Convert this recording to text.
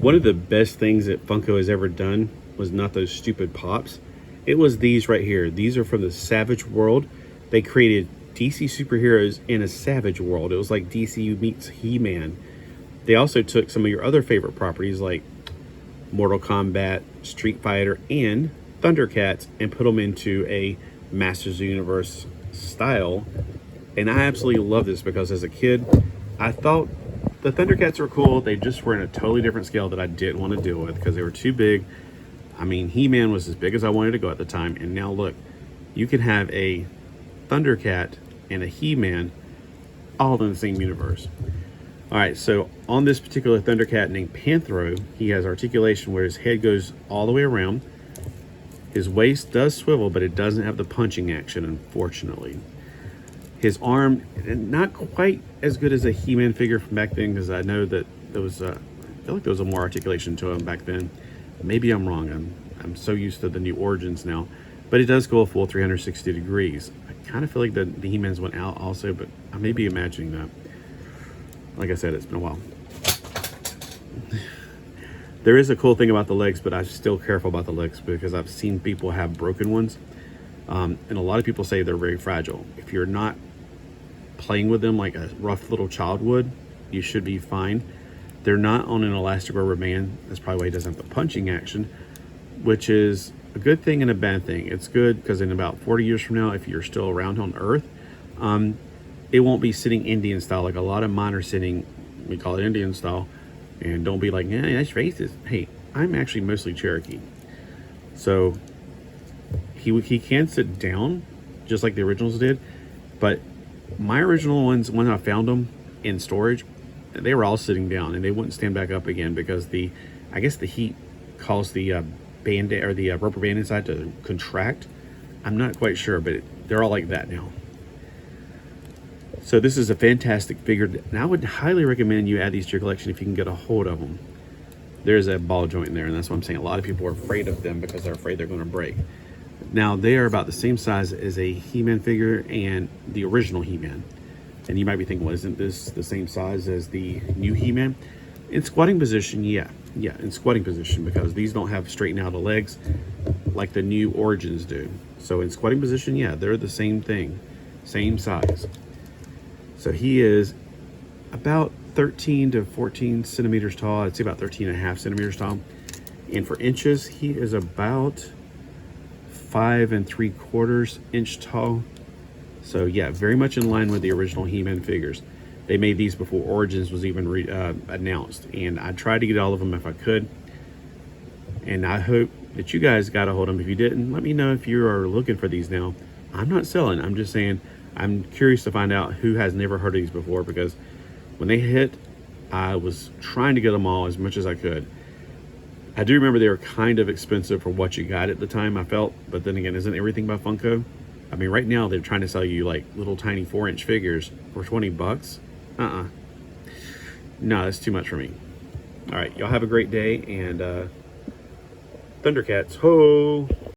One of the best things that Funko has ever done was not those stupid pops. It was these right here. These are from the Savage World. They created DC superheroes in a Savage World. It was like DC meets He-Man. They also took some of your other favorite properties like Mortal Kombat, Street Fighter, and Thundercats and put them into a Masters of the Universe style. And I absolutely love this because as a kid, I thought the Thundercats were cool. They just were in a totally different scale that I didn't want to deal with because they were too big. I mean, He-Man was as big as I wanted to go at the time. And now look, you can have a Thundercat and a He-Man all in the same universe. All right, so on this particular Thundercat named Panthro, he has articulation where his head goes all the way around. His waist does swivel, but it doesn't have the punching action, unfortunately. His arm, not quite as good as a He-Man figure from back then, because I know that there was, I feel like there was a more articulation to him back then. Maybe I'm wrong. I'm so used to the new origins now, but it does go a full 360 degrees. I kind of feel like the He-Mans went out also, but I may be imagining that. Like I said, it's been a while. There is a cool thing about the legs, but I'm still careful about the legs because I've seen people have broken ones. And a lot of people say they're very fragile. If you're not playing with them like a rough little child would, you should be fine. They're not on an elastic rubber band. That's probably why he doesn't have the punching action, which is a good thing and a bad thing. It's good because in about 40 years from now, if you're still around on Earth, it won't be sitting Indian style like a lot of mine are sitting. We call it Indian style. And don't be like, yeah, that's racist. Hey, I'm actually mostly Cherokee. So he can sit down just like the originals did. But my original ones, when I found them in storage, they were all sitting down and they wouldn't stand back up again because I guess the heat caused the band or the rubber band inside to contract. I'm not quite sure, but they're all like that now. So this is a fantastic figure, and I would highly recommend you add these to your collection if you can get a hold of them. There's a ball joint in there, and that's what I'm saying. A lot of people are afraid of them because they're afraid they're going to break. Now, they are about the same size as a He-Man figure and the original He-Man. And you might be thinking, well, isn't this the same size as the new He-Man? In squatting position, yeah, in squatting position, because these don't have straightened out of legs like the new Origins do. So in squatting position, yeah, they're the same thing, same size. So he is about 13 to 14 centimeters tall. I'd say about 13 and a half centimeters tall. And for inches, he is about 5 3/4 inch tall. So yeah, very much in line with the original He-Man figures. They made these before Origins was even announced. And I tried to get all of them if I could. And I hope that you guys got a hold of them. If you didn't, let me know if you are looking for these now. I'm not selling. I'm just saying, I'm curious to find out who has never heard of these before, because when they hit, I was trying to get them all as much as I could. I do remember they were kind of expensive for what you got at the time, I felt, but then again, isn't everything by Funko? I mean, right now they're trying to sell you like little tiny 4-inch figures for 20 bucks. No, that's too much for me. All right, y'all have a great day, and Thundercats, ho!